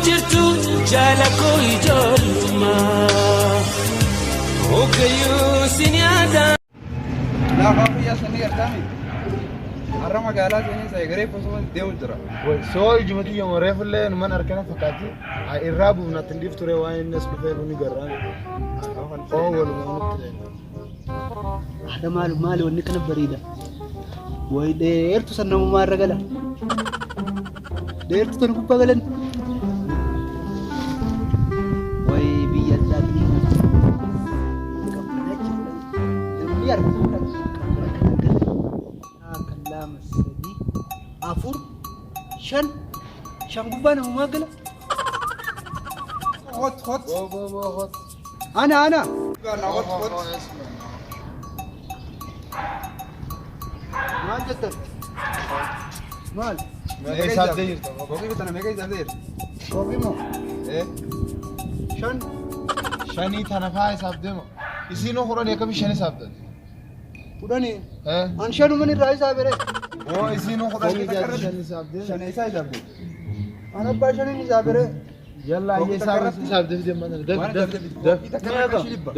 jirtu jaala koo ijoollummaa Ogayyuu sinyaada. Naa qaafiyyaa sanii argame. Har'a magaalaa sanii saaygaree posuma deemu jira. Soo ijumati yoo reefullee man arkana fakkaati. Irraa buufna tindiif ture waan inni as dhufee buni garraan. Oo walumaa Ada maali wanni kana bareeda. Way dheertu san namummaa irra gala. Dheertu tan gubbaa galan. Way biyya laatii. Biar kalama sadi afur shan gubbaa namummaa gala. Hot. Ana. Hot. Maal jettan? Maal? Meeqa isaaf deeyirta? Kookii bitana meeqa isaaf deeyirta? Kookii moo? Shan. shanii tana faa isaaf deema. Isiinoo kudhanii akkami shan isaaf deema? Kudhanii? An shanuma irraa isaa bere. Oo isiinoo kudhanii shan isaaf deema. Shan isaa isaaf deema. An abbaa shaniin isaa bere. Yalla ayyee isaaf deema.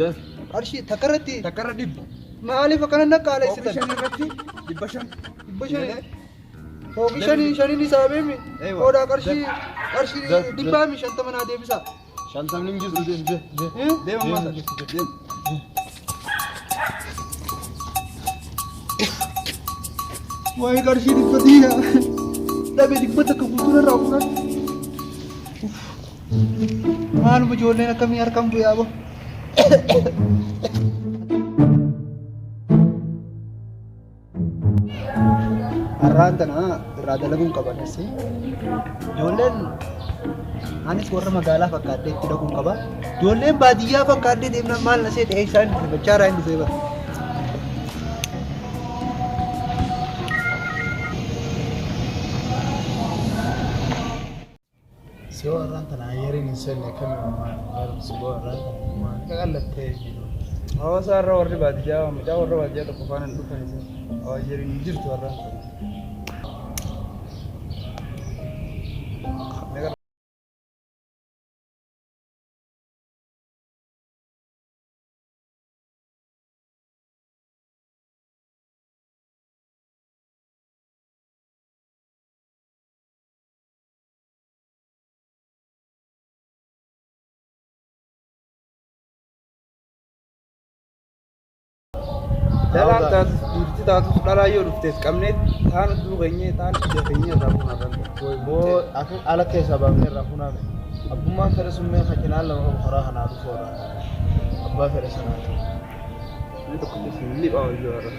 Daf. Qarshii takkarratti. Takkarra dhibba. Maaliif akkana naqqaaleessitan? Kookii shan irratti dhibba shan. Dhibba shanii. Kookii shaniin isaa beemi. Odaa qarshii dhibbaami shantama naa deebisa. Shantamni hin jiru Deema maata. Deema. Waa'ee qarshii dhibbatiidha. Dhabee dhibbata akka fuuldura irraa fuudhan. Maaluma ijoolleen akkamii harkaan bu'aa bahu. Har'aan tana irraa dalaguun qabanis. Ijoolleen anis warra magaalaa fakkaatee itti dhaguun qaba. Ijoolleen baadiyyaa fakkaatee deemnaan maal na see ta'ee isaan bachaa hin dhufee bara. Soo har'aan tana ayyeriin hin seenne kamii maal siboo har'aan tana maal qaqallattee jiru. Hawaasa irra warri baadiyyaa mucaa warra baadiyyaa tokko faana hin dhufan isa. Ayyeriin hin jirtu har'aan tana. Dalam taatu dhalaa yoo dhuftees qabneet taan duu keenyee taan ija keenyee irraa fuunarran. Boo akka ala keessa baafnee irraa fuuname. Abbummaan fedha summee kakinaan lama karaa kanaa dhufoodha. Abbaa fedha sanaati. Inni tokko keessatti ni ba'a iyyuu irra.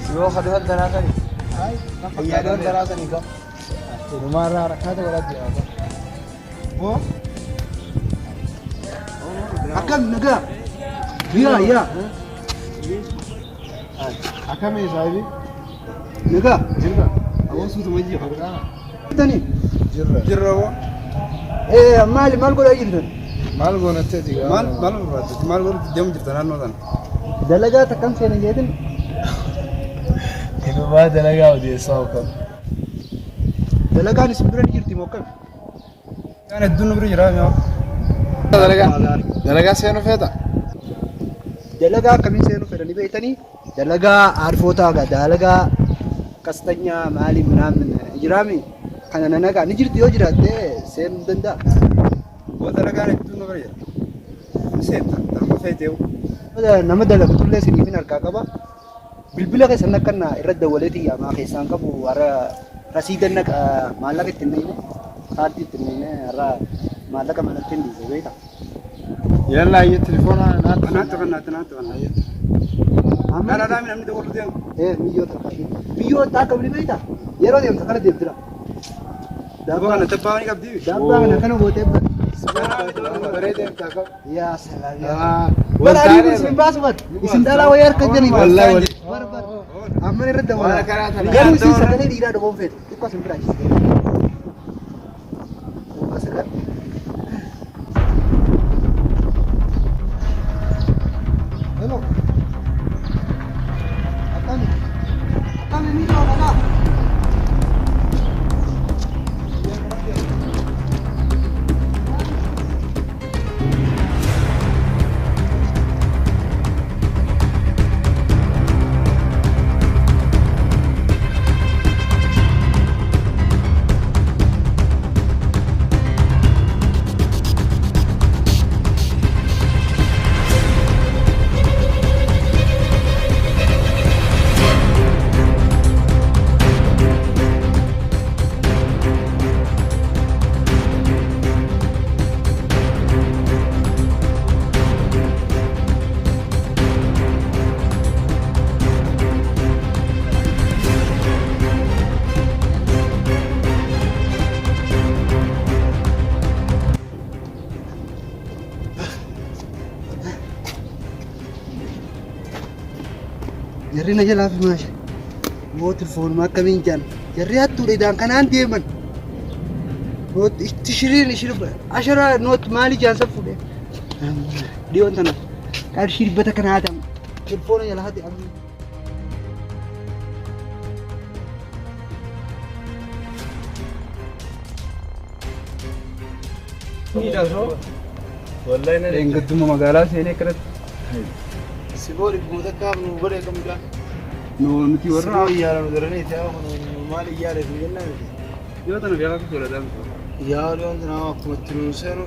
Siboo kaduu haddanaa kani. Ayyaadoo haddanaa kani ka. Dhumaarraa rakkaata godhatti yaada. Oh. Akkam nagaa. Yaa. Akkamii saahibi? Nagaa. Jirra. Awwaasuutu wajji qabudha. Tani. Jirra boo. Maal godhaa jirtan? Maal goonatteeti gaa? Maal barbaadde? Maal godhu deemu jirta naannoo sana? Dalagaa takkam seena jeetin? Ibabaa dalagaa odeessaa hookan. Dalagaan isin bira ni jirti moo akkam? Kan hedduun nu bira jira moo? Dalagaa seenuu feeta? Dalagaa akkamiin seenuu fedhanii beektanii? Dalagaa aarfootaa dalagaa kastanyaa maali minaamin jiraami kana nanagaa ni jirti yoo jiraatte seenuu danda'a. Boo dalagaan hedduun nu bira jira. Seenta darba feeteewu. Nama dalagu tullee siniifin harkaa qaba. Bilbila keessan akkana irra dawwaleeti yaamaa keessaan qabu warra rasiidan maallaqa ittiin neyne kaardii ittiin neyne warra maallaqa manatti hin dhiise beekta. Yalla ayyee telefoona naatti Naatti kan. Dalaadhaa namni tokko deemu. Miyyoo takka. Miyyoo takka bili beektaa? Yeroo deemtu kana deemtira. Dabbaa kana tabbaa ni qabdi. Dabbaa kana kana gootee Bareedee takka. yaa salaam. Walaayee isin baasu bat. Isin dhalaa wayii harka jiranii. Wallaahi. Amma irra dabala. Waan karaa tanaa. Garuu isin sagalee dhiiraa dhugoon feetu. Xiqqoo isin biraa jiste. Hello. Akami. Akami ni kau mana? Jarri na jalaa fi maasha. Moo telefoonuma akkamiin jaan. Jarri hattuudha idaan kanaan deeman. Nooti itti shiriin shirba. Ashara nooti maali jaansa fuudhee. Dhiyoon tana. Qarshii dhibbata kana haatamu. Telefoona jalaa haati amma. Miidhagoo. Wallahi na Engadduma magaalaa seenee akkanatti. Siboori guutaa kaafnu bare kamidha. Nuti warra Siboo yaala nu daranii ta'aa maal yaala fi jennaan. yoo tana beekaa fi sodaatan. Yaa loon tanaa akkuma itti nu seenu